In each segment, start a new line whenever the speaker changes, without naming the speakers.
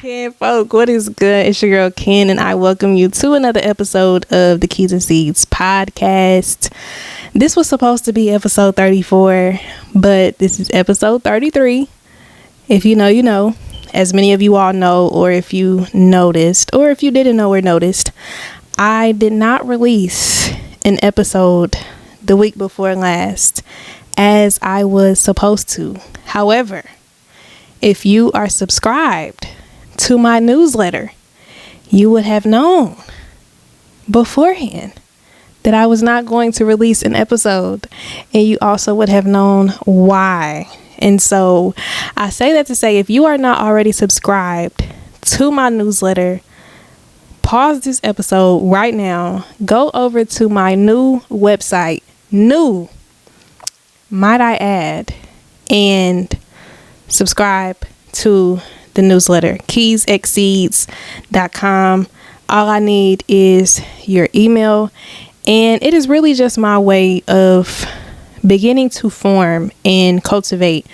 Kinfolk, what is good? It's your girl Ken, and I welcome you to another episode of the Keys and Seeds podcast. This was supposed to be episode 34, but this is episode 33. If you know, you know. As many of you all know, or if you noticed, or if you didn't know or noticed, I did not release an episode the week before last as I was supposed to. However, if you are subscribed to my newsletter, you would have known beforehand that I was not going to release an episode, and you also would have known why. And so I say that to say, if you are not already subscribed to my newsletter, pause this episode right now, go over to my new website, might I add, and subscribe to the newsletter, keysexceeds.com. All I need is your email, and it is really just my way of beginning to form and cultivate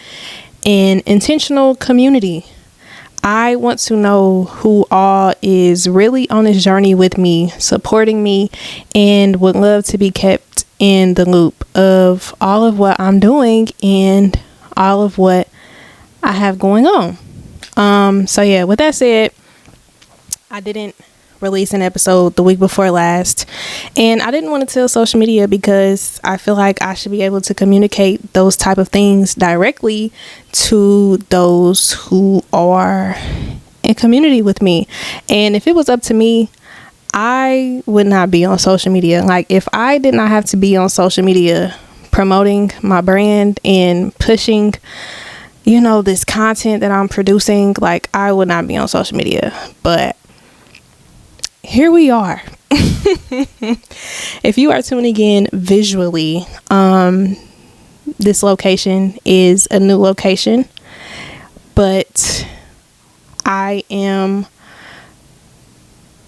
an intentional community. I want to know who all is really on this journey with me, supporting me, and would love to be kept in the loop of all of what I'm doing and all of what I have going on. So yeah, with that said, I didn't release an episode the week before last, and I didn't want to tell social media because I feel like I should be able to communicate those type of things directly to those who are in community with me. And if it was up to me, I would not be on social media. Like, if I did not have to be on social media promoting my brand and pushing, you know, this content that I'm producing, like, I would not be on social media. But here we are. If you are tuning in visually, this location is a new location, but I am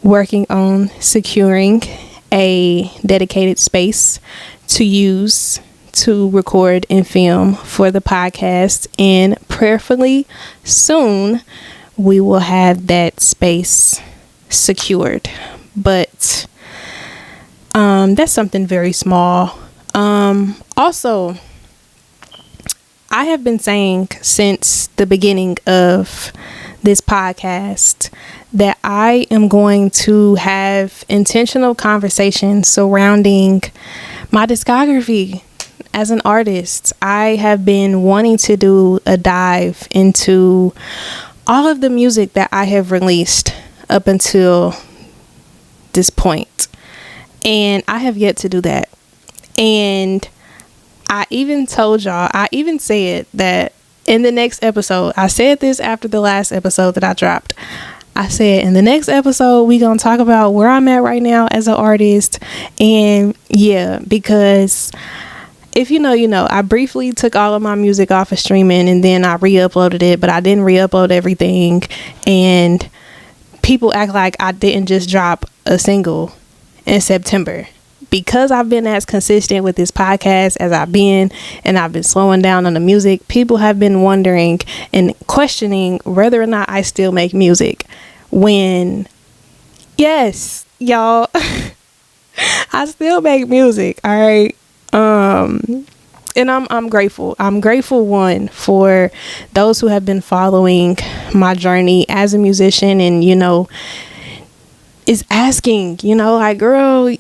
working on securing a dedicated space to use to record and film for the podcast, and prayerfully soon we will have that space secured. But that's something very small. Also, I have been saying since the beginning of this podcast that I am going to have intentional conversations surrounding my discography as an artist. I have been wanting to do a dive into all of the music that I have released up until this point, and I have yet to do that. And I even told y'all, I even said that in the next episode, I said this after the last episode that I dropped, I said in the next episode we gonna talk about where I'm at right now as an artist. And yeah, because if you know, you know, I briefly took all of my music off of streaming, and then I re-uploaded it, but I didn't re-upload everything, and people act like I didn't just drop a single in September. Because I've been as consistent with this podcast as I've been, and I've been slowing down on the music, people have been wondering and questioning whether or not I still make music. When, yes, y'all, I still make music, all right? And I'm grateful. I'm grateful, one, for those who have been following my journey as a musician, and, you know, is asking, you know, like, girl,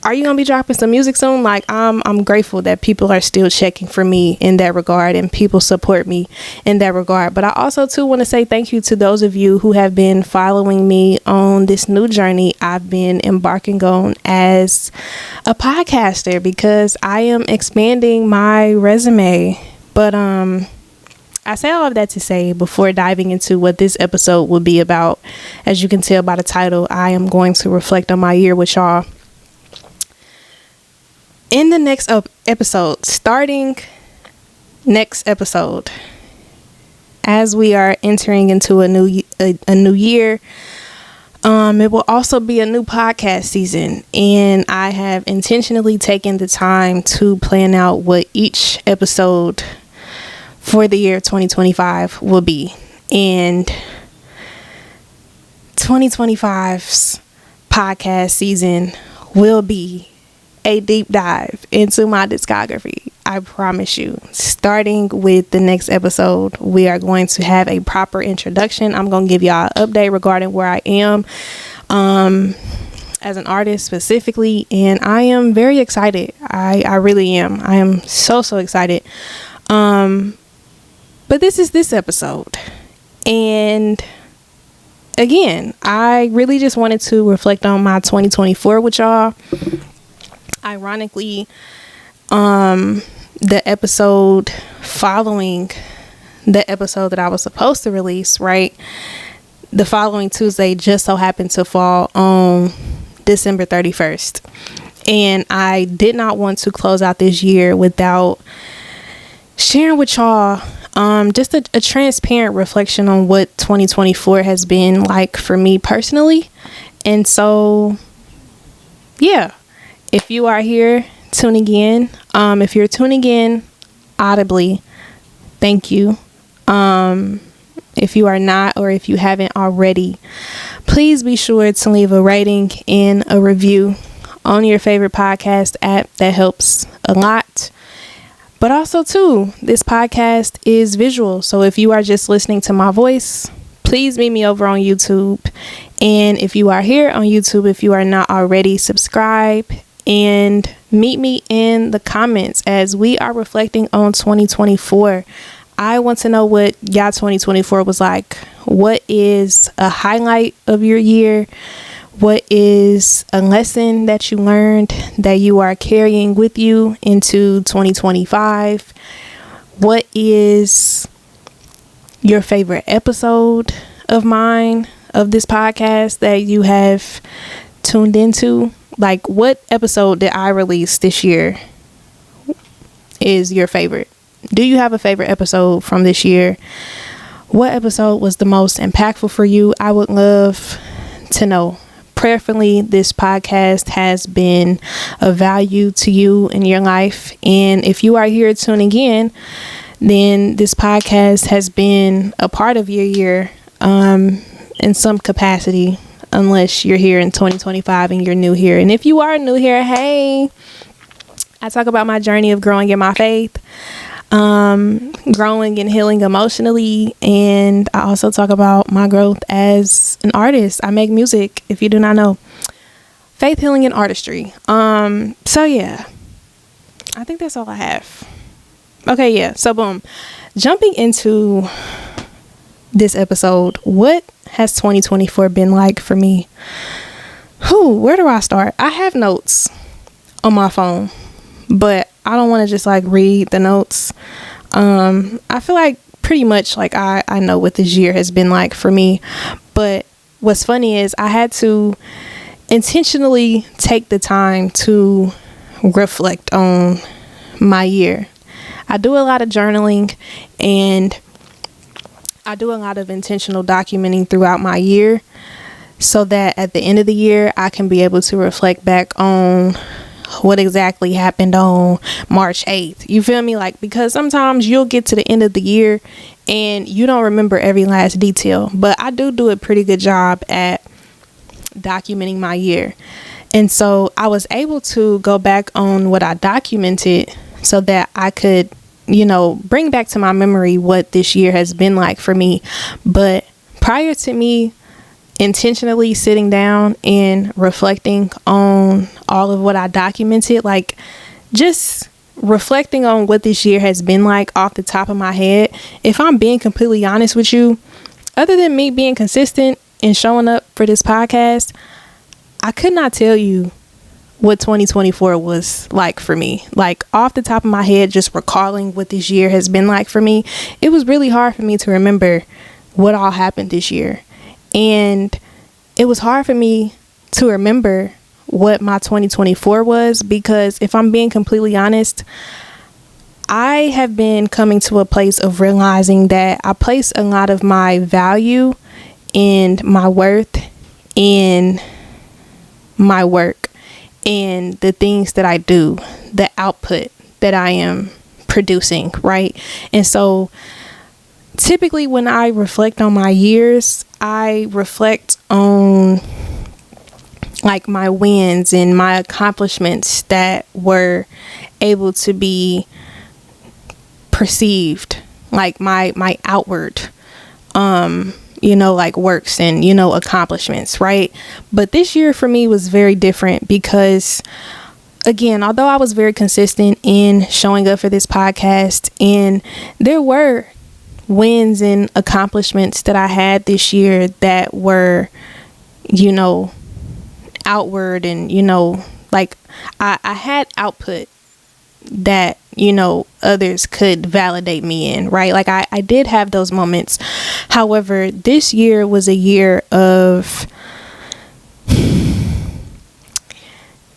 are you gonna be dropping some music soon? Like, I'm grateful that people are still checking for me in that regard, and people support me in that regard. But I also too want to say thank you to those of you who have been following me on this new journey I've been embarking on as a podcaster, because I am expanding my resume. But I say all of that to say, before diving into what this episode will be about, as you can tell by the title, I am going to reflect on my year with y'all. In the next episode, starting next episode, as we are entering into a new year, it will also be a new podcast season, and I have intentionally taken the time to plan out what each episode for the year 2025 will be. And 2025's podcast season will be a deep dive into my discography. I promise you. Starting with the next episode, we are going to have a proper introduction. I'm going to give y'all an update regarding where I am as an artist specifically, and I am very excited. I really am. I am so excited. But this is this episode, and again, I really just wanted to reflect on my 2024 with y'all. Ironically, the episode following the episode that I was supposed to release, right, the following Tuesday just so happened to fall on December 31st. And I did not want to close out this year without sharing with y'all just a transparent reflection on what 2024 has been like for me personally. And so, yeah, if you are here tuning in, if you're tuning in audibly, thank you. If you are not, or if you haven't already, please be sure to leave a rating and a review on your favorite podcast app. That helps a lot. But also, too, this podcast is visual. So if you are just listening to my voice, please meet me over on YouTube. And if you are here on YouTube, if you are not already, subscribe and meet me in the comments as we are reflecting on 2024. I want to know what y'all 2024 was like. What is a highlight of your year? What is a lesson that you learned that you are carrying with you into 2025? What is your favorite episode of mine, of this podcast, that you have tuned into? Like, what episode did I release this year is your favorite? Do you have a favorite episode from this year? What episode was the most impactful for you? I would love to know. Prayerfully, this podcast has been of value to you in your life. And if you are here tuning in, then this podcast has been a part of your year in some capacity, unless you're here in 2025 and you're new here. And if you are new here, hey, I talk about my journey of growing in my faith, growing and healing emotionally, and I also talk about my growth as an artist. I make music, if you do not know. Faith, healing, and artistry. So yeah, I think that's all I have. Okay, yeah, so boom, jumping into this episode, what has 2024 been like for me? Where do I start? I have notes on my phone, but I don't want to just like read the notes. I feel like pretty much like I know what this year has been like for me. But what's funny is I had to intentionally take the time to reflect on my year. I do a lot of journaling, and I do a lot of intentional documenting throughout my year, so that at the end of the year, I can be able to reflect back on what exactly happened on March 8th. You feel me? Like, because sometimes you'll get to the end of the year and you don't remember every last detail, but I do a pretty good job at documenting my year. And so I was able to go back on what I documented so that I could, bring back to my memory what this year has been like for me. But prior to me intentionally sitting down and reflecting on all of what I documented, like just reflecting on what this year has been like off the top of my head, if I'm being completely honest with you, other than me being consistent and showing up for this podcast, I could not tell you what 2024 was like for me. Like, off the top of my head, just recalling what this year has been like for me, it was really hard for me to remember what all happened this year. And it was hard for me to remember what my 2024 was, because if I'm being completely honest, I have been coming to a place of realizing that I place a lot of my value and my worth in my work and the things that I do, the output that I am producing, right? And so typically when I reflect on my years, I reflect on like my wins and my accomplishments that were able to be perceived, like my outward like works and accomplishments, right? But this year for me was very different because, again, although I was very consistent in showing up for this podcast, and there were wins and accomplishments that I had this year that were outward, and like I had output that others could validate me in, right? Like I did have those moments. However, this year was a year of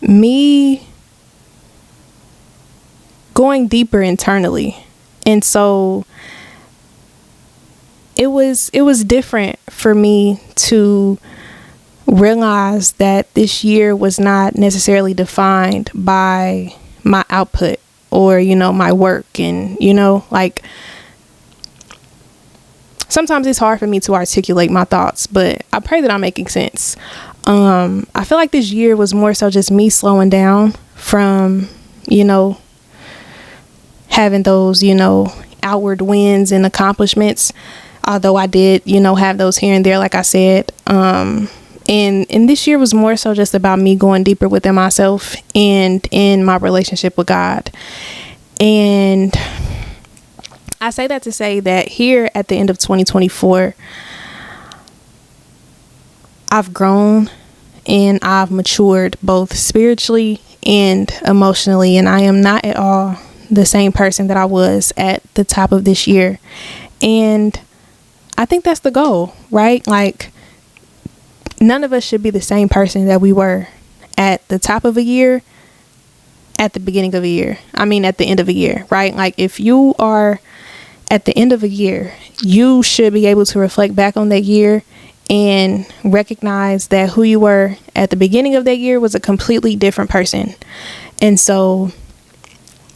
me going deeper internally, and so it was different for me to realize that this year was not necessarily defined by my output or my work, and like sometimes it's hard for me to articulate my thoughts, but I pray that I'm making sense. I feel like this year was more so just me slowing down from having those outward wins and accomplishments, although I did have those here and there, like I said. And this year was more so just about me going deeper within myself and in my relationship with God. And I say that to say that here at the end of 2024, I've grown and I've matured both spiritually and emotionally. And I am not at all the same person that I was at the top of this year. And I think that's the goal, right? Like, none of us should be the same person that we were at the top of a year, at the beginning of a year. I mean, at the end of a year, right? Like if you are at the end of a year, you should be able to reflect back on that year and recognize that who you were at the beginning of that year was a completely different person. And so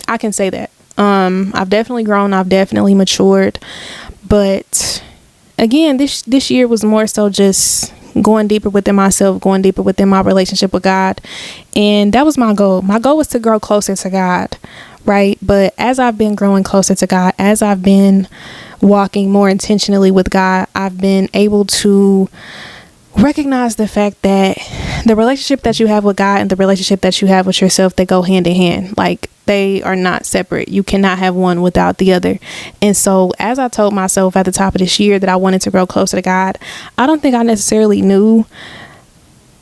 I can say that I've definitely grown. I've definitely matured. But again, this year was more so just going deeper within myself, going deeper within my relationship with God. And that was my goal. My goal was to grow closer to God, right? But as I've been growing closer to God, as I've been walking more intentionally with God, I've been able to recognize the fact that the relationship that you have with God and the relationship that you have with yourself, they go hand in hand. Like they are not separate. You cannot have one without the other. And so as I told myself at the top of this year that I wanted to grow closer to God, I don't think I necessarily knew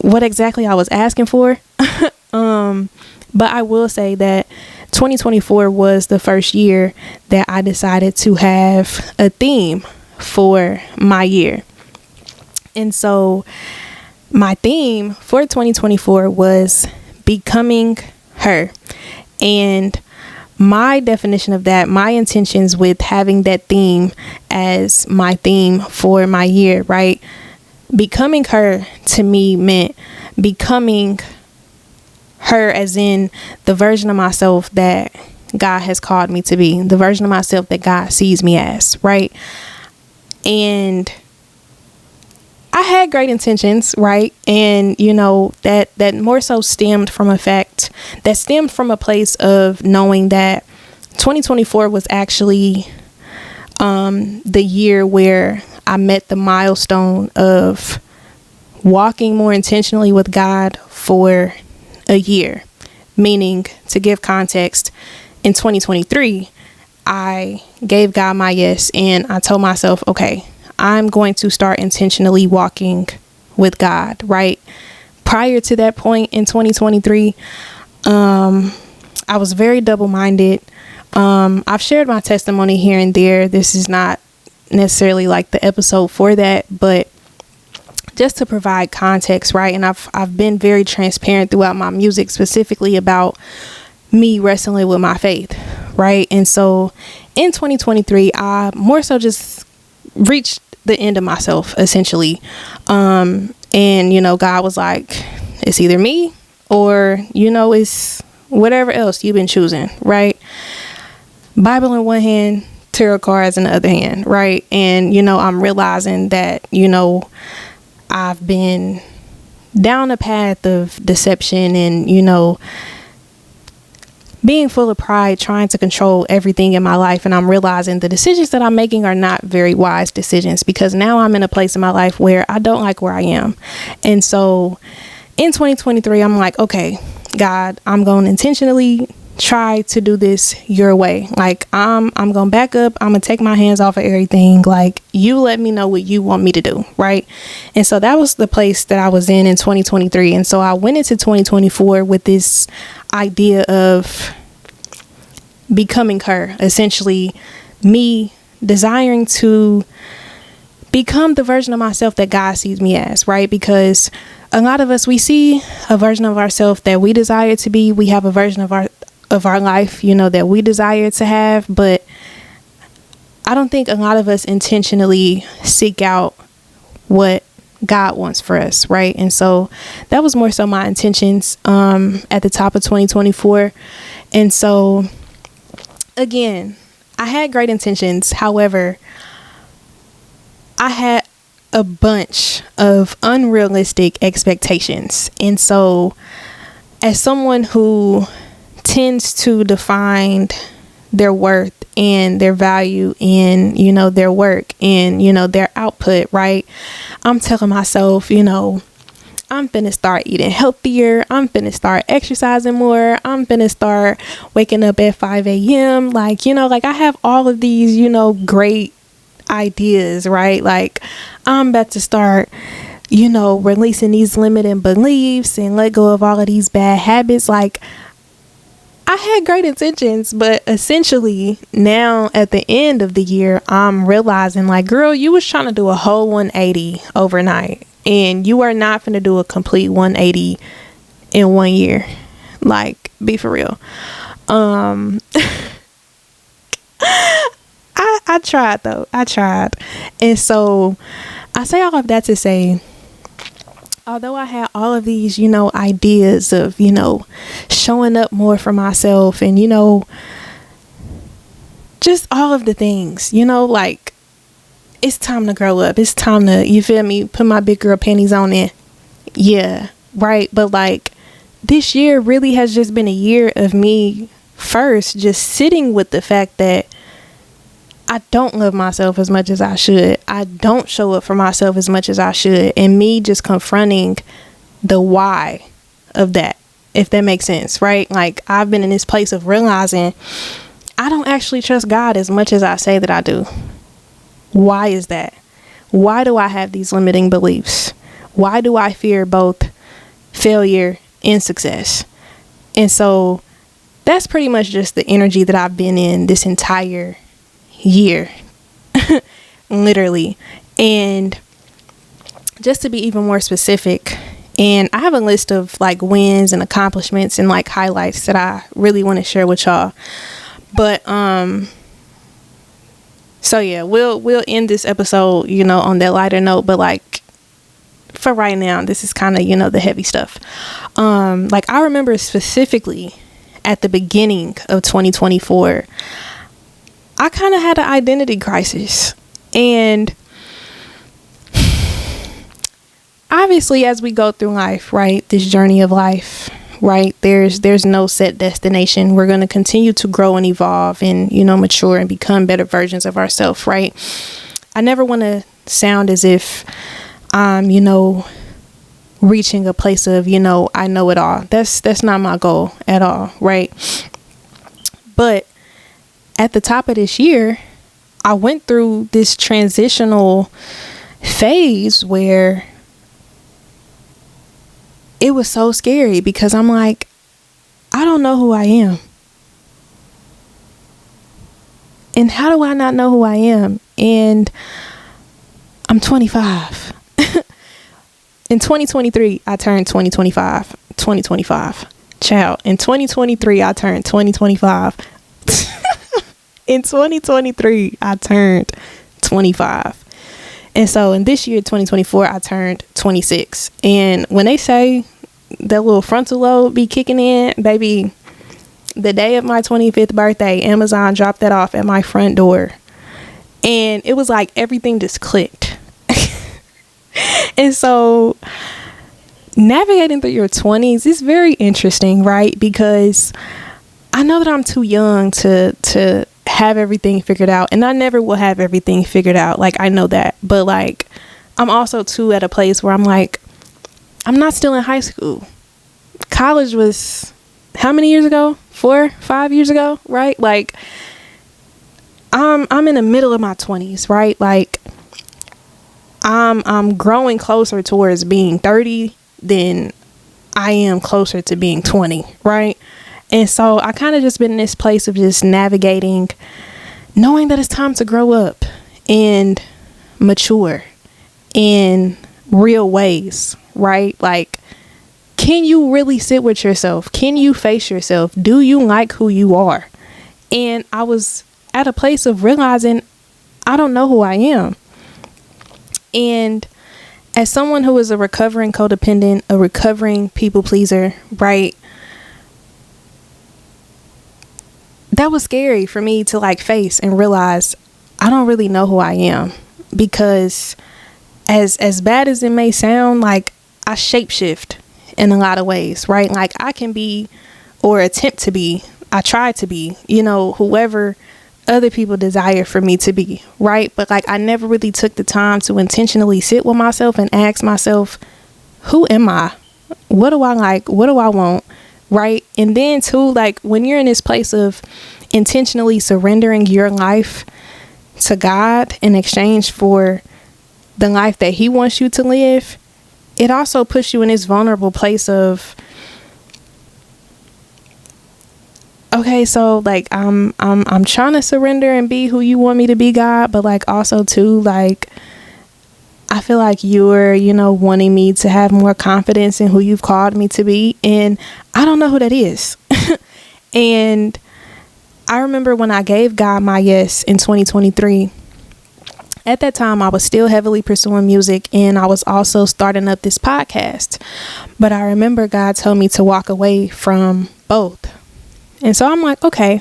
what exactly I was asking for. But I will say that 2024 was the first year that I decided to have a theme for my year. And so my theme for 2024 was becoming her. And my definition of that, my intentions with having that theme as my theme for my year, right? Becoming her to me meant becoming her as in the version of myself that God has called me to be, the version of myself that God sees me as, right? And I had great intentions, right? And, that more so stemmed from a place of knowing that 2024 was actually the year where I met the milestone of walking more intentionally with God for a year. Meaning, to give context, in 2023, I gave God my yes, and I told myself, okay, I'm going to start intentionally walking with God, right? Prior to that point in 2023, I was very double-minded. I've shared my testimony here and there. This is not necessarily like the episode for that, but just to provide context, right? And I've been very transparent throughout my music, specifically about me wrestling with my faith, right? And so in 2023, I more so just reached the end of myself, essentially. And God was like, it's either me or it's whatever else you've been choosing, right? Bible in one hand, tarot cards in the other hand, right? And, I'm realizing that, I've been down a path of deception and, being full of pride, trying to control everything in my life. And I'm realizing the decisions that I'm making are not very wise decisions, because now I'm in a place in my life where I don't like where I am. And so in 2023, I'm like, okay, God, I'm going to intentionally try to do this your way. Like, I'm going to back up. I'm going to take my hands off of everything. Like, you let me know what you want me to do. Right. And so that was the place that I was in 2023. And so I went into 2024 with this idea of becoming her, essentially me desiring to become the version of myself that God sees me as, right? Because a lot of us, we see a version of ourselves that we desire to be. We have a version of our life, that we desire to have, but I don't think a lot of us intentionally seek out what God wants for us, right? And so that was more so my intentions at the top of 2024. And so again, I had great intentions. However, I had a bunch of unrealistic expectations. And so as someone who tends to define their worth and their value in, their work and, their output, right? I'm telling myself, I'm finna start eating healthier. I'm finna start exercising more. I'm finna start waking up at 5 a.m. Like, I have all of these, great ideas, right? Like, I'm about to start, releasing these limiting beliefs and let go of all of these bad habits. Like, I had great intentions, but essentially now at the end of the year, I'm realizing like, girl, you was trying to do a whole 180 overnight, and you are not going to do a complete 180 in 1 year. Like, be for real. I tried though. I tried. And so I say all of that to say, although I had all of these, ideas of, showing up more for myself and, just all of the things, like, it's time to grow up. It's time to, you feel me, put my big girl panties on it. Yeah, right. But like, this year really has just been a year of me first just sitting with the fact that I don't love myself as much as I should. I don't show up for myself as much as I should. And me just confronting the why of that, if that makes sense, right? Like, I've been in this place of realizing I don't actually trust God as much as I say that I do. Why is that? Why do I have these limiting beliefs? Why do I fear both failure and success? And so that's pretty much just the energy that I've been in this entire year, literally. And just to be even more specific, and I have a list of like wins and accomplishments and like highlights that I really want to share with y'all. But so yeah, we'll end this episode, on that lighter note. But like, for right now, this is kind of, the heavy stuff. Like, I remember specifically at the beginning of 2024, I kind of had an identity crisis. And obviously, as we go through life, right, this journey of life, right, there's no set destination. We're going to continue to grow and evolve and, mature and become better versions of ourselves, right? I never want to sound as if I'm, reaching a place of, I know it all. That's not my goal at all, right? But at the top of this year, I went through this transitional phase where it was so scary, because I'm like, I don't know who I am. And how do I not know who I am? And I'm 25. In 2023, I turned 2025. Child, in 2023, I turned 2025. In 2023, I turned 25. And so in this year, 2024, I turned 26. And when they say that little frontal lobe be kicking in, baby, the day of my 25th birthday, Amazon dropped that off at my front door. And it was like everything just clicked. And so navigating through your 20s is very interesting, right? Because I know that I'm too young to have everything figured out, and I never will have everything figured out. Like, I know that, but like, I'm also too at a place where I'm like, I'm not still in high school. College was how many years ago? 4, 5 years ago, right? Like, I'm in the middle of my 20s, right? Like, I'm growing closer towards being 30 than I am closer to being 20, right? And so I kind of just been in this place of just navigating, knowing that it's time to grow up and mature in real ways, right? Like, can you really sit with yourself? Can you face yourself? Do you like who you are? And I was at a place of realizing I don't know who I am. And as someone who is a recovering codependent, a recovering people pleaser, right? That was scary for me to like face and realize I don't really know who I am, because as bad as it may sound, like, I shapeshift in a lot of ways, right? Like, I can be, or attempt to be, I try to be, whoever other people desire for me to be, right? But like, I never really took the time to intentionally sit with myself and ask myself, who am I? What do I like? What do I want? Right? And then too, like, when you're in this place of intentionally surrendering your life to God in exchange for the life that He wants you to live, it also puts you in this vulnerable place of, okay, so like, I'm trying to surrender and be who you want me to be, God, but like, also too, like, I feel like you're, wanting me to have more confidence in who you've called me to be, and I don't know who that is. And I remember when I gave God my yes in 2023, at that time, I was still heavily pursuing music, and I was also starting up this podcast. But I remember God told me to walk away from both. And so I'm like, okay.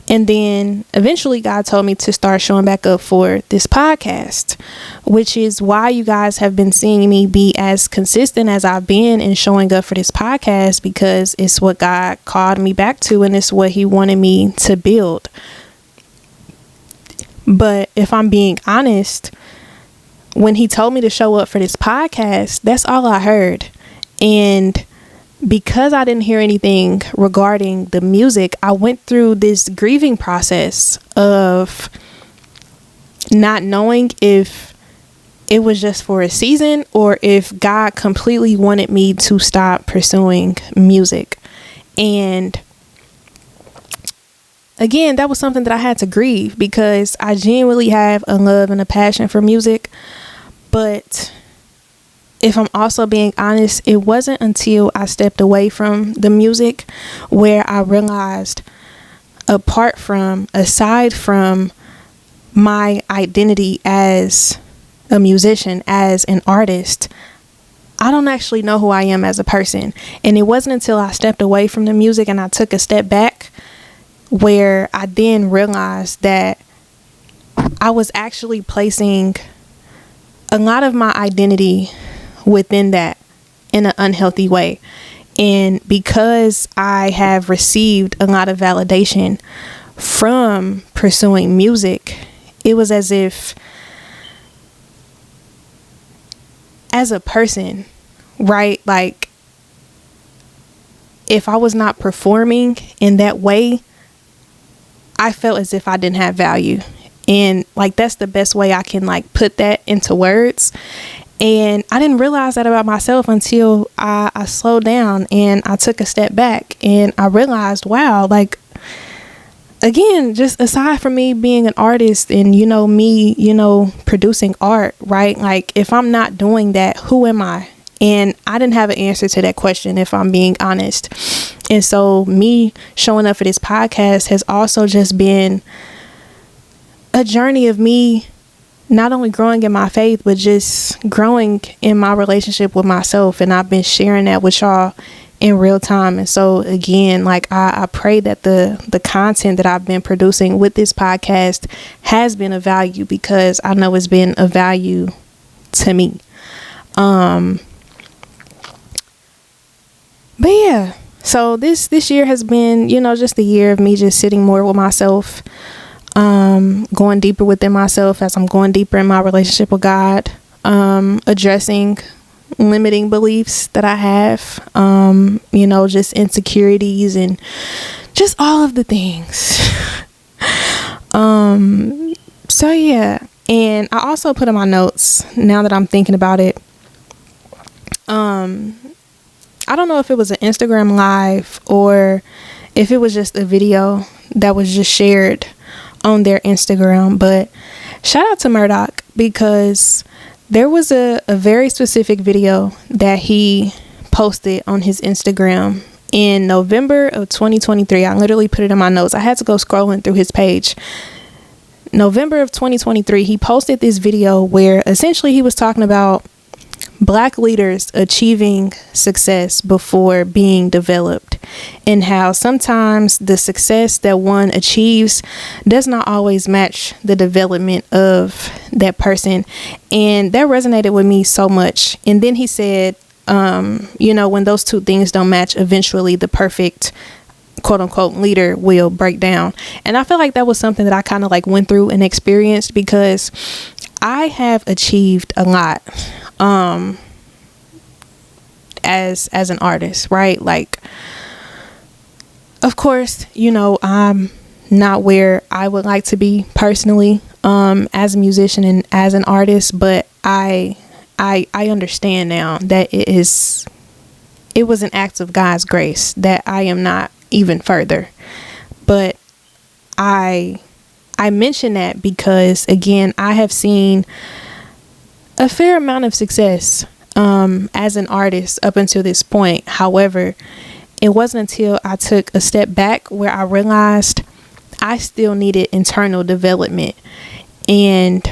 And then eventually God told me to start showing back up for this podcast, which is why you guys have been seeing me be as consistent as I've been in showing up for this podcast, because it's what God called me back to, and it's what He wanted me to build. But if I'm being honest, when He told me to show up for this podcast, that's all I heard. And because I didn't hear anything regarding the music, I went through this grieving process of not knowing if it was just for a season or if God completely wanted me to stop pursuing music. And again, that was something that I had to grieve, because I genuinely have a love and a passion for music. But if I'm also being honest, it wasn't until I stepped away from the music where I realized, aside from my identity as a musician, as an artist, I don't actually know who I am as a person. And it wasn't until I stepped away from the music and I took a step back where I then realized that I was actually placing a lot of my identity within that in an unhealthy way. And because I have received a lot of validation from pursuing music, it was as if, as a person, right, like, if I was not performing in that way, I felt as if I didn't have value. And like, that's the best way I can like put that into words. And I didn't realize that about myself until I slowed down and I took a step back, and I realized, wow, like, again, just aside from me being an artist and, me, producing art, right? Like, if I'm not doing that, who am I? And I didn't have an answer to that question, if I'm being honest. And so me showing up for this podcast has also just been a journey of me not only growing in my faith, but just growing in my relationship with myself. And I've been sharing that with y'all in real time. And so again, like I pray that the content that I've been producing with this podcast has been of value, because I know it's been of value to me. But yeah, so this year has been, just a year of me just sitting more with myself, going deeper within myself as I'm going deeper in my relationship with God, addressing limiting beliefs that I have, just insecurities and just all of the things. So yeah, and I also put in my notes, now that I'm thinking about it, I don't know if it was an Instagram live or if it was just a video that was just shared on their Instagram, but shout out to Murdoch, because there was a very specific video that he posted on his Instagram in November of 2023. I literally put it in my notes. I had to go scrolling through his page. November of 2023, he posted this video where essentially he was talking about Black leaders achieving success before being developed, and how sometimes the success that one achieves does not always match the development of that person. And that resonated with me so much. And then he said, when those two things don't match, eventually the perfect quote unquote leader will break down. And I feel like that was something that I kind of like went through and experienced, because I have achieved a lot as an artist, right? Like, of course, I'm not where I would like to be personally as a musician and as an artist, but I understand now that it was an act of God's grace that I am not even further. But I mention that because, again, I have seen a fair amount of success as an artist up until this point. However, it wasn't until I took a step back where I realized I still needed internal development. And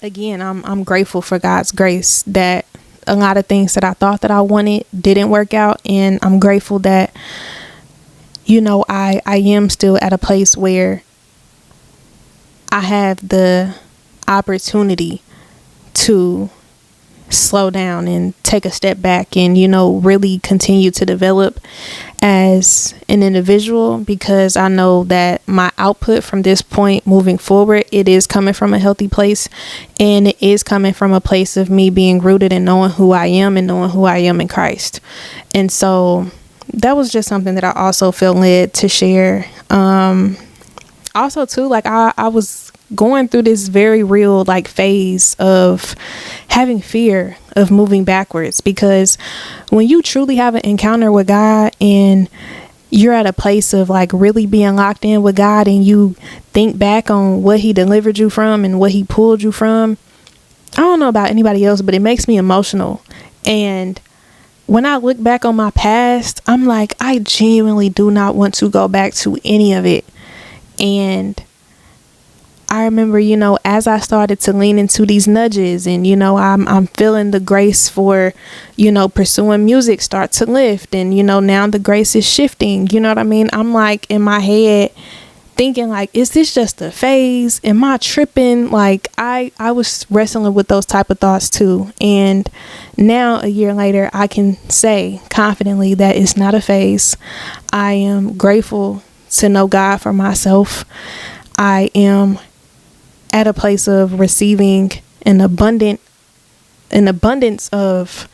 again, I'm grateful for God's grace that a lot of things that I thought that I wanted didn't work out. And I'm grateful that, I am still at a place where I have the opportunity to slow down and take a step back and, really continue to develop as an individual, because I know that my output from this point moving forward, it is coming from a healthy place, and it is coming from a place of me being rooted in knowing who I am and knowing who I am in Christ. And so that was just something that I also felt led to share. Also too, like I was going through this very real like phase of having fear of moving backwards, because when you truly have an encounter with God and you're at a place of like really being locked in with God, and you think back on what he delivered you from and what he pulled you from, I don't know about anybody else, but it makes me emotional. And when I look back on my past, I'm like, I genuinely do not want to go back to any of it. And I remember, as I started to lean into these nudges and, I'm feeling the grace for, pursuing music start to lift. And, now the grace is shifting. You know what I mean? I'm like in my head thinking like, is this just a phase? Am I tripping? Like I was wrestling with those type of thoughts too. And now a year later, I can say confidently that it's not a phase. I am grateful to know God for myself. I am at a place of receiving an abundance of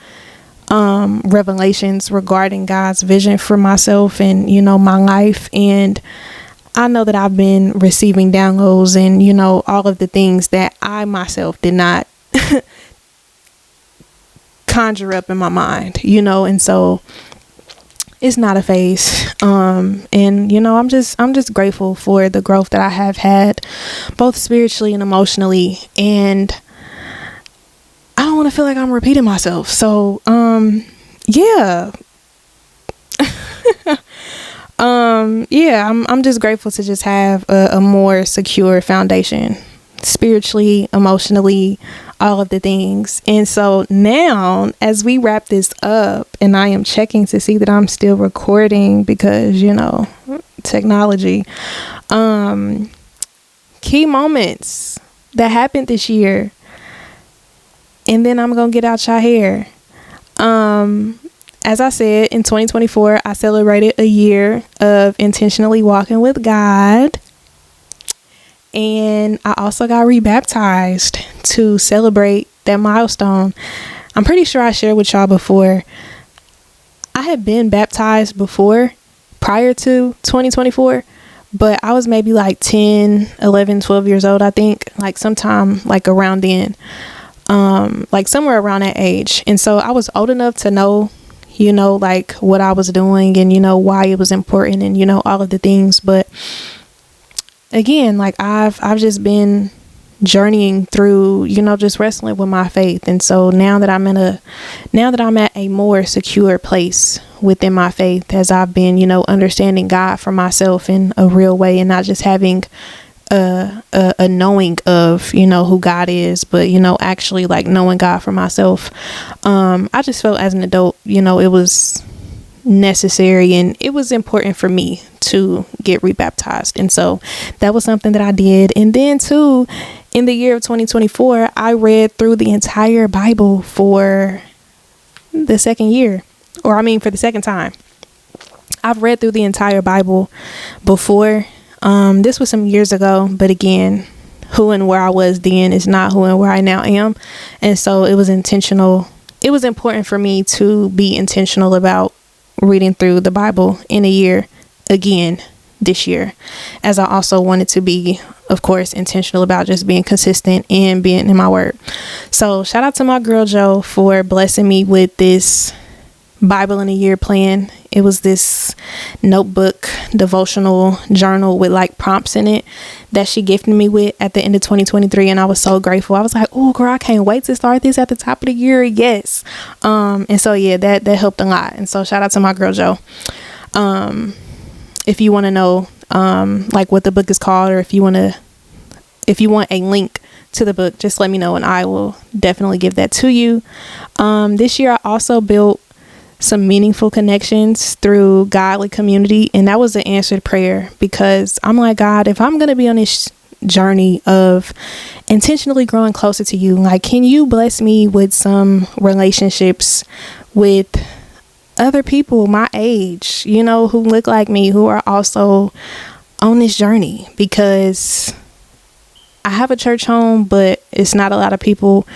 revelations regarding God's vision for myself and, my life. And I know that I've been receiving downloads and, all of the things that I myself did not conjure up in my mind, and so it's not a phase. And, I'm just grateful for the growth that I have had, both spiritually and emotionally. And I don't want to feel like I'm repeating myself. So, yeah. I'm just grateful to just have a more secure foundation, spiritually, emotionally, all of the things. And so now, as we wrap this up, and I am checking to see that I'm still recording because, technology, key moments that happened this year. And then I'm going to get out y'all hair. As I said, in 2024, I celebrated a year of intentionally walking with God. And I also got rebaptized to celebrate that milestone. I'm pretty sure I shared with y'all before. I had been baptized before, prior to 2024, but I was maybe like 10, 11, 12 years old, I think, like sometime like around then, like somewhere around that age. And so I was old enough to know, like what I was doing and, why it was important and, all of the things. But again, like I've just been journeying through, just wrestling with my faith. And so now that I'm at a more secure place within my faith, as I've been, understanding God for myself in a real way and not just having a knowing of, who God is, but, actually like knowing God for myself. I just felt as an adult, it was necessary and it was important for me to get rebaptized. And so that was something that I did. And then too, in the year of 2024, I read through the entire Bible for the second time. I've read through the entire Bible before. This was some years ago, but again, who and where I was then is not who and where I now am. And so it was intentional. It was important for me to be intentional about reading through the Bible in a year again this year, as I also wanted to be, of course, intentional about just being consistent and being in my word. So shout out to my girl Jo for blessing me with this Bible in a year plan. It was this notebook, devotional journal with like prompts in it that she gifted me with at the end of 2023. And I was so grateful. I was like, oh girl, I can't wait to start this at the top of the year. Yes. And so, yeah, that helped a lot. And so shout out to my girl, Jo. If you want to know, like what the book is called, or if you want a link to the book, just let me know and I will definitely give that to you. This year I also built some meaningful connections through godly community, and that was an answered prayer, because I'm like, God, if I'm going to be on this journey of intentionally growing closer to you, like, can you bless me with some relationships with other people my age, who look like me, who are also on this journey? Because I have a church home, but it's not a lot of people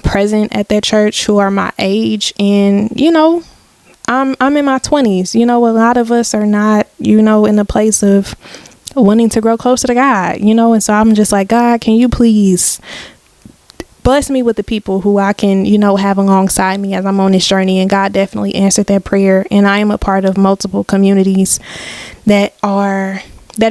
present at that church who are my age. And I'm in my 20s. A lot of us are not in a place of wanting to grow closer to God, and so I'm just like, God, can you please bless me with the people who I can have alongside me as I'm on this journey? And God definitely answered that prayer. And I am a part of multiple communities that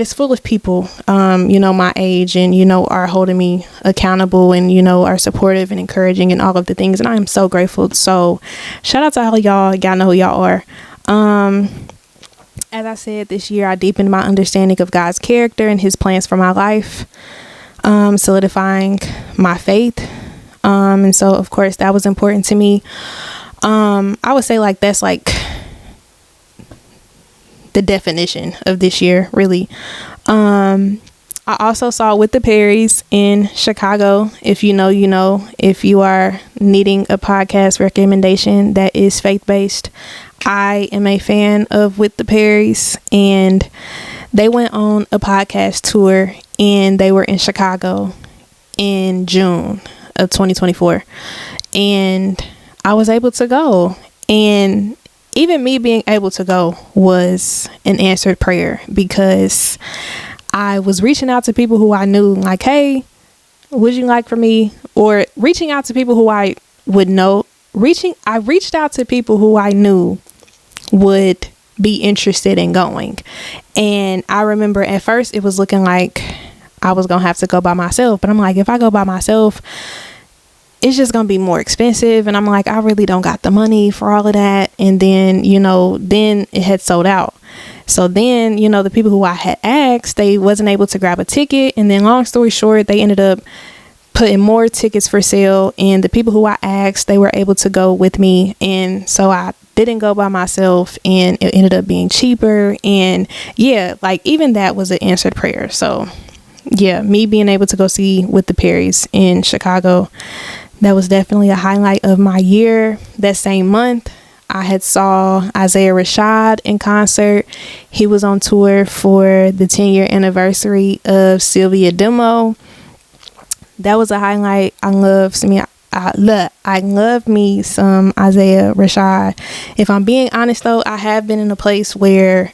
is full of people, my age, and, are holding me accountable and, are supportive and encouraging and all of the things. And I am so grateful. So shout out to all of y'all. Y'all know who y'all are. As I said, this year I deepened my understanding of God's character and his plans for my life, solidifying my faith. And so, of course, that was important to me. I would say like that's like the definition of this year, really. I also saw With the Perrys in Chicago. If you know, if you are needing a podcast recommendation that is faith-based, I am a fan of With the Perrys, and they went on a podcast tour, and they were in Chicago in June of 2024, and I was able to go. And even me being able to go was an answered prayer, because I was reaching out to people who I knew, like, hey, would you like for me? Or reaching out to people who I would know. I reached out to people who I knew would be interested in going. And I remember at first it was looking like I was going to have to go by myself. But I'm like, if I go by myself, it's just going to be more expensive. And I'm like, I really don't got the money for all of that. And then, then it had sold out. So then, the people who I had asked, they wasn't able to grab a ticket. And then long story short, they ended up putting more tickets for sale, and the people who I asked, they were able to go with me, and so I didn't go by myself, and it ended up being cheaper. And yeah, like even that was an answered prayer. So yeah, me being able to go see with the Perrys in Chicago, that was definitely a highlight of my year. That same month, I had saw Isaiah Rashad in concert. He was on tour for the 10-year anniversary of Sylvia Demo. That was a highlight. I love me some Isaiah Rashad. If I'm being honest though, I have been in a place where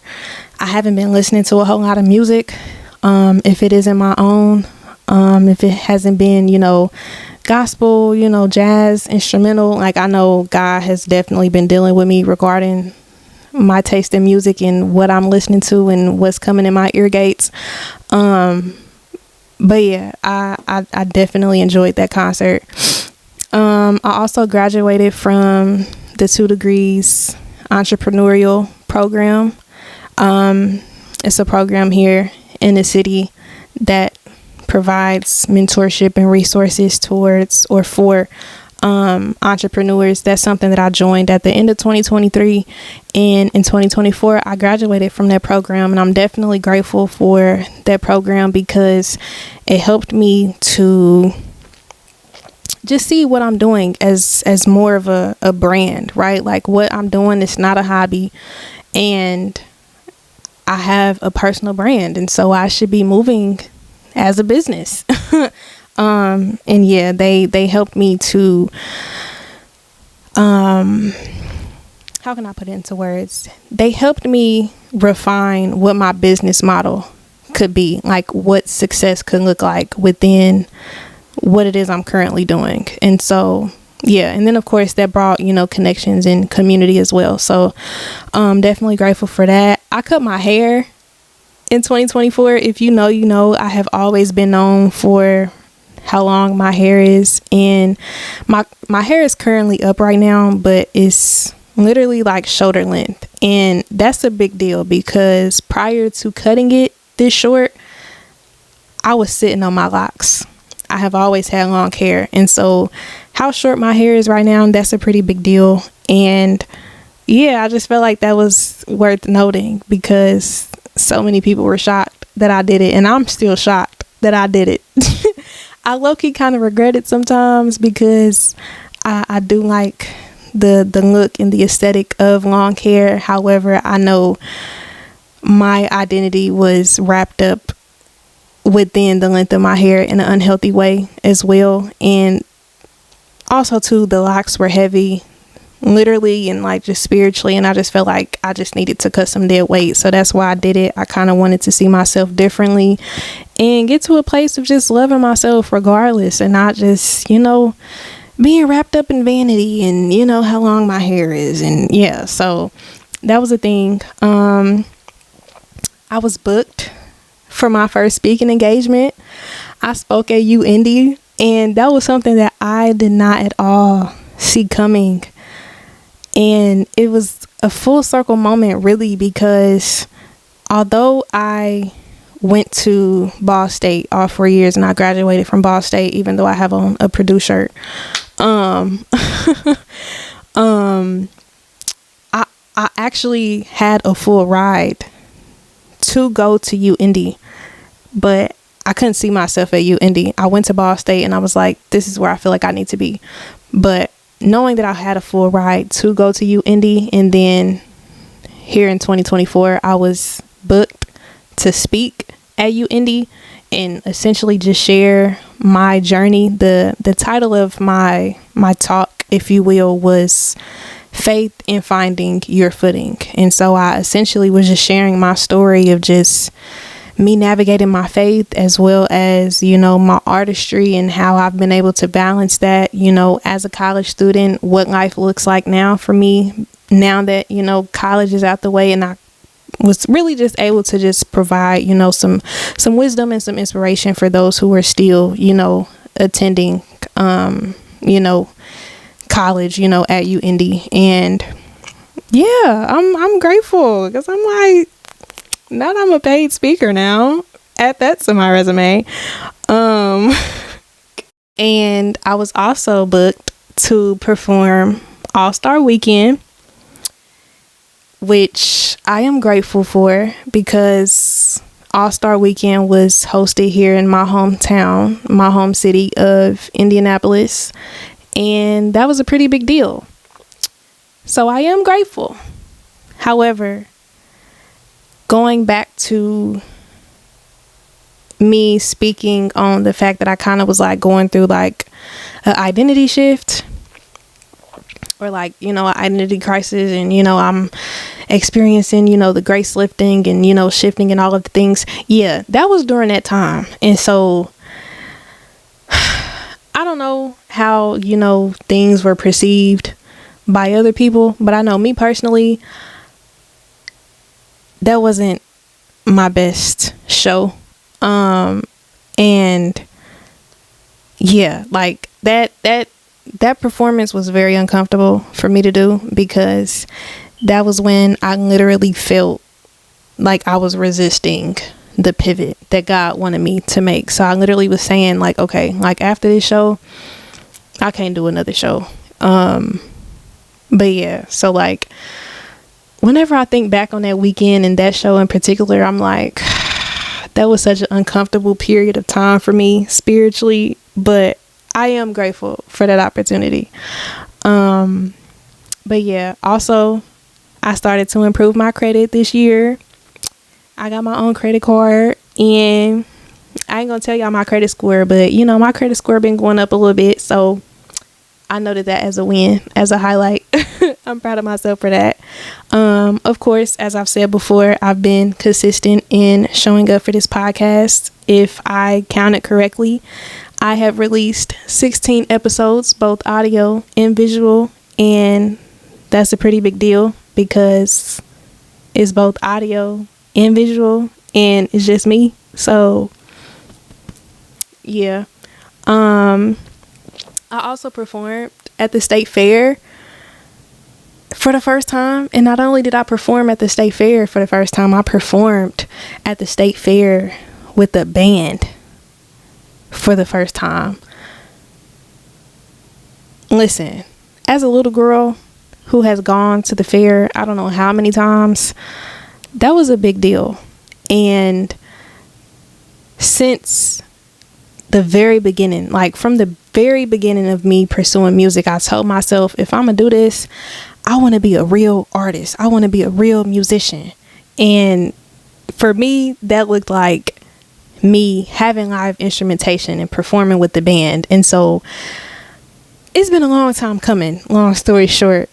I haven't been listening to a whole lot of music. If it isn't my own, if it hasn't been, gospel, jazz, instrumental, like I know God has definitely been dealing with me regarding my taste in music and what I'm listening to and what's coming in my ear gates. But yeah, I definitely enjoyed that concert. I also graduated from the 2 Degrees entrepreneurial program. It's a program here in the city that provides mentorship and resources towards or for entrepreneurs. That's something that I joined at the end of 2023, and in 2024 I graduated from that program, and I'm definitely grateful for that program because it helped me to just see what I'm doing as more of a brand, right? Like what I'm doing is not a hobby, and I have a personal brand, and so I should be moving as a business. And yeah, they helped me to how can I put it into words? They helped me refine what my business model could be, like what success could look like within what it is I'm currently doing. And so yeah, and then of course that brought connections and community as well. So definitely grateful for that. I cut my hair in 2024. If you know, I have always been known for how long my hair is, and my hair is currently up right now, but it's literally like shoulder length, and that's a big deal because prior to cutting it this short, I was sitting on my locks. I have always had long hair, and so how short my hair is right now, that's a pretty big deal. And yeah, I just felt like that was worth noting because so many people were shocked that I did it, and I'm still shocked that I did it. I low-key kind of regret it sometimes because I do like the look and the aesthetic of long hair. However, I know my identity was wrapped up within the length of my hair in an unhealthy way as well. And also too, the locks were heavy, literally and like just spiritually, and I just felt like I just needed to cut some dead weight. So that's why I did it. I kind of wanted to see myself differently and get to a place of just loving myself regardless, and not just being wrapped up in vanity and how long my hair is. And yeah, so that was a thing. I was booked for my first speaking engagement. I spoke at UIndy, and that was something that I did not at all see coming. And it was a full circle moment, really, because although I went to Ball State all 4 years and I graduated from Ball State, even though I have on a Purdue shirt, I actually had a full ride to go to UIndy, but I couldn't see myself at UIndy. I went to Ball State and I was like, this is where I feel like I need to be. But knowing that I had a full ride to go to UIndy, and then here in 2024, I was booked to speak at UIndy and essentially just share my journey. The title of my talk, if you will, was Faith in Finding Your Footing. And so I essentially was just sharing my story of just me navigating my faith, as well as, my artistry and how I've been able to balance that, as a college student, what life looks like now for me, now that, college is out the way. And I was really just able to just provide, some wisdom and some inspiration for those who are still, attending, college, at UIndy. And yeah, I'm grateful because I'm like, now that I'm a paid speaker now, add that to my resume. And I was also booked to perform All-Star Weekend, which I am grateful for because All-Star Weekend was hosted here in my hometown, my home city of Indianapolis, and that was a pretty big deal. So I am grateful. However, going back to me speaking on the fact that I kind of was like going through like an identity shift, or like, an identity crisis, and I'm experiencing, the grace lifting and, shifting and all of the things. Yeah, that was during that time. And so I don't know how, things were perceived by other people, but I know me personally, that wasn't my best show. And yeah, like that performance was very uncomfortable for me to do, because that was when I literally felt like I was resisting the pivot that God wanted me to make. So I literally was saying like, okay, like after this show, I can't do another show. But yeah, so like whenever I think back on that weekend and that show in particular, I'm like, that was such an uncomfortable period of time for me spiritually, but I am grateful for that opportunity. But yeah, also I started to improve my credit this year. I got my own credit card, and I ain't gonna tell y'all my credit score, but my credit score been going up a little bit, so I noted that as a win, as a highlight. I'm proud of myself for that. Of course, as I've said before, I've been consistent in showing up for this podcast. If I counted correctly, I have released 16 episodes, both audio and visual, and that's a pretty big deal because it's both audio and visual, and it's just me. So yeah. I also performed at the state fair for the first time. And not only did I perform at the state fair for the first time, I performed at the state fair with a band for the first time. Listen, as a little girl who has gone to the fair, I don't know how many times, that was a big deal. And since the very beginning, like from the very beginning of me pursuing music, I told myself, if I'm gonna do this, I want to be a real artist. I want to be a real musician. And for me, that looked like me having live instrumentation and performing with the band. And so it's been a long time coming, long story short,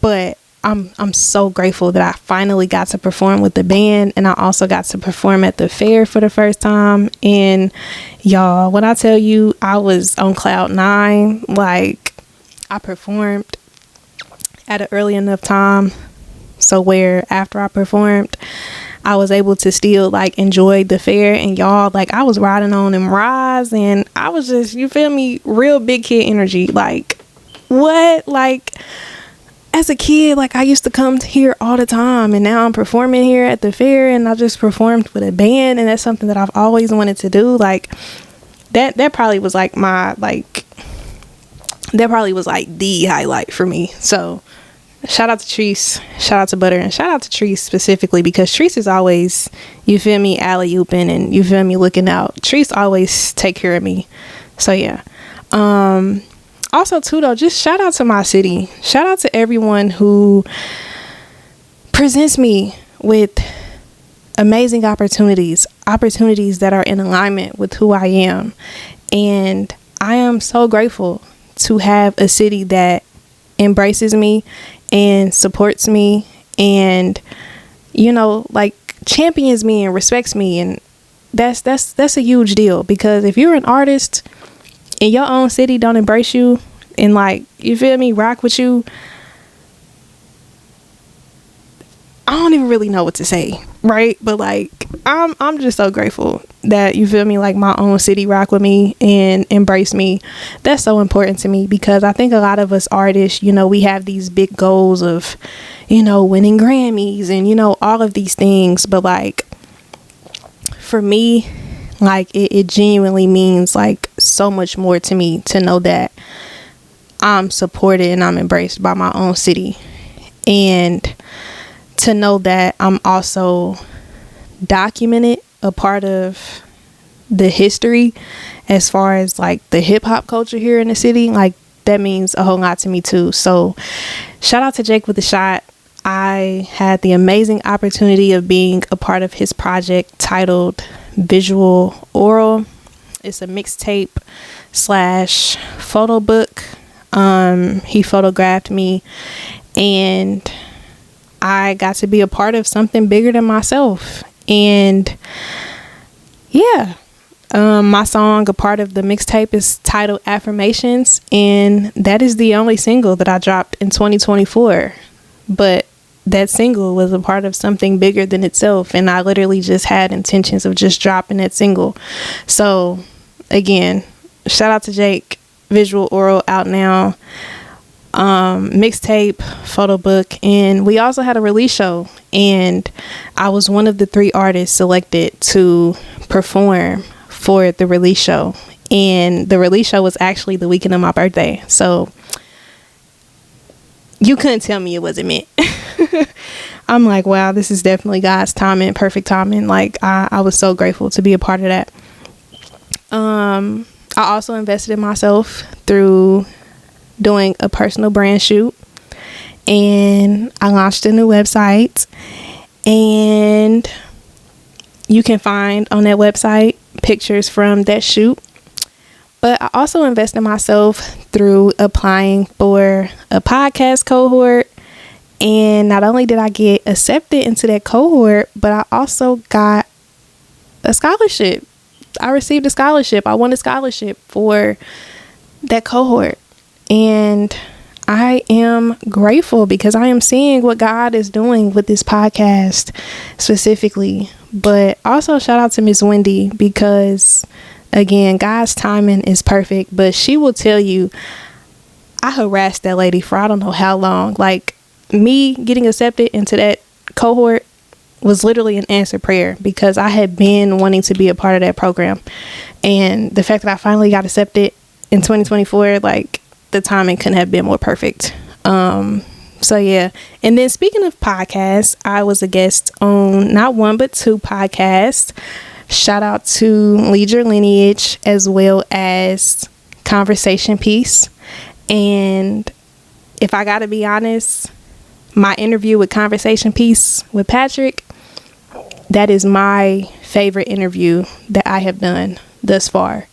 but I'm so grateful that I finally got to perform with the band, and I also got to perform at the fair for the first time. And y'all, when I tell you I was on cloud 9, like I performed at an early enough time so where after I performed, I was able to still like enjoy the fair. And y'all, like I was riding on them rides, and I was just, you feel me, real big kid energy. Like what? Like as a kid, like I used to come here all the time, and now I'm performing here at the fair, and I just performed with a band, and that's something that I've always wanted to do. Like that probably was like my, like that probably was like the highlight for me. So shout out to Treese, shout out to Butter, and shout out to Treese specifically, because Treese is always, you feel me, alley-ooping, and you feel me, looking out. Treese always take care of me. So yeah. Also too though, just shout out to my city. Shout out to everyone who presents me with amazing opportunities that are in alignment with who I am. And I am so grateful to have a city that embraces me and supports me and, you know, like champions me and respects me. And that's a huge deal, because if you're an artist and your own city don't embrace you and, like, you feel me, rock with you, I don't even really know what to say, right? But like I'm just so grateful that, you feel me, like my own city rock with me and embrace me. That's so important to me, because I think a lot of us artists, you know, we have these big goals of, you know, winning Grammys and, you know, all of these things. But like for me, Like it genuinely means like so much more to me to know that I'm supported and I'm embraced by my own city, and to know that I'm also documented, a part of the history as far as like the hip hop culture here in the city. Like that means a whole lot to me too. So shout out to Jake with the Shot. I had the amazing opportunity of being a part of his project titled Visual Oral. It's a mixtape / photo book. He photographed me, and I got to be a part of something bigger than myself. And yeah, my song, a part of the mixtape, is titled Affirmations, and that is the only single that I dropped in 2024. But that single was a part of something bigger than itself, and I literally just had intentions of just dropping that single. So again, shout out to Jake. Visual Oral out now, mixtape, photo book, and we also had a release show, and I was one of the 3 artists selected to perform for the release show. And the release show was actually the weekend of my birthday, so you couldn't tell me it wasn't meant. I'm like, wow, this is definitely God's timing, perfect timing. Like I was so grateful to be a part of that. I also invested in myself through doing a personal brand shoot, and I launched a new website, and you can find on that website pictures from that shoot. But I also invest in myself through applying for a podcast cohort, and not only did I get accepted into that cohort, but I also got a scholarship. I received a scholarship. I won a scholarship for that cohort. And I am grateful because I am seeing what God is doing with this podcast specifically. But also shout out to Miss Wendy, because again, God's timing is perfect. But she will tell you, I harassed that lady for I don't know how long. Like, me getting accepted into that cohort was literally an answered prayer, because I had been wanting to be a part of that program. And the fact that I finally got accepted in 2024, like, the timing couldn't have been more perfect. So yeah. And then speaking of podcasts, I was a guest on not one but 2 podcasts. Shout out to Lead Your Lineage as well as Conversation Piece. And if I gotta be honest, my interview with Conversation Piece with Patrick, that is my favorite interview that I have done thus far.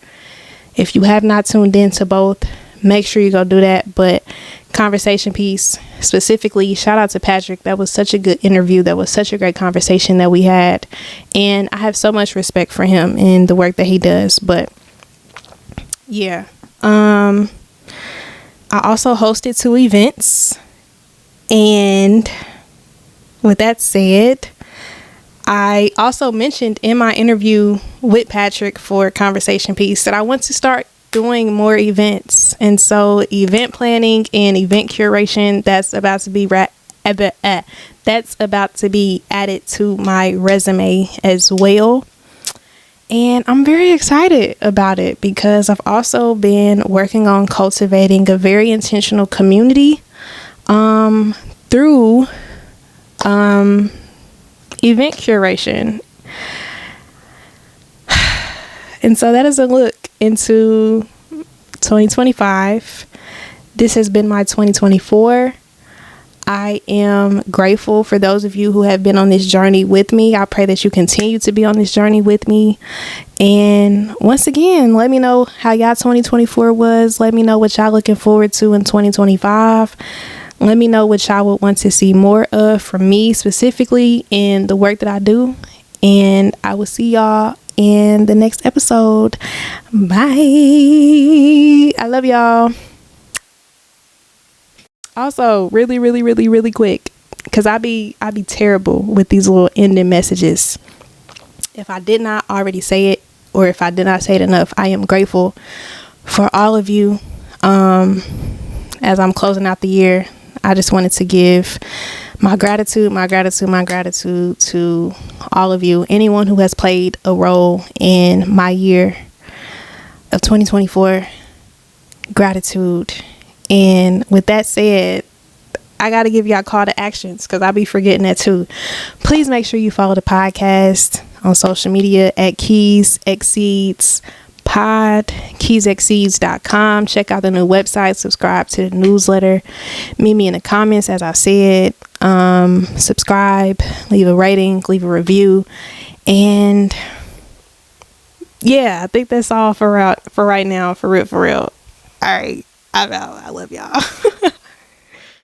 If you have not tuned in to both, make sure you go do that. But Conversation Piece specifically, shout out to Patrick. That was such a good interview. That was such a great conversation that we had. And I have so much respect for him and the work that he does. But yeah, I also hosted 2 events. And with that said, I also mentioned in my interview with Patrick for Conversation Piece that I want to start doing more events. And so event planning and event curation, that's about to be added to my resume as well. And I'm very excited about it because I've also been working on cultivating a very intentional community through event curation. And so that is a look into 2025. This has been my 2024. I am grateful for those of you who have been on this journey with me. I pray that you continue to be on this journey with me. And once again, let me know how y'all 2024 was. Let me know what y'all looking forward to in 2025. Let me know what y'all would want to see more of from me specifically in the work that I do. And I will see y'all in the next episode. Bye. I love y'all. Also, really quick, because I be terrible with these little ending messages. If I did not already say it, or if I did not say it enough, I am grateful for all of you. As I'm closing out the year, I just wanted to give My gratitude, my gratitude, my gratitude to all of you. Anyone who has played a role in my year of 2024. Gratitude. And with that said, I got to give y'all call to actions because I'll be forgetting that too. Please make sure you follow the podcast on social media at Keys Exceeds Pod, keysexceeds.com. Check out the new website, subscribe to the newsletter, meet me in the comments as I said, subscribe, leave a rating, leave a review, and yeah, I think that's all for right now, for real. All right, I'm out. I love y'all.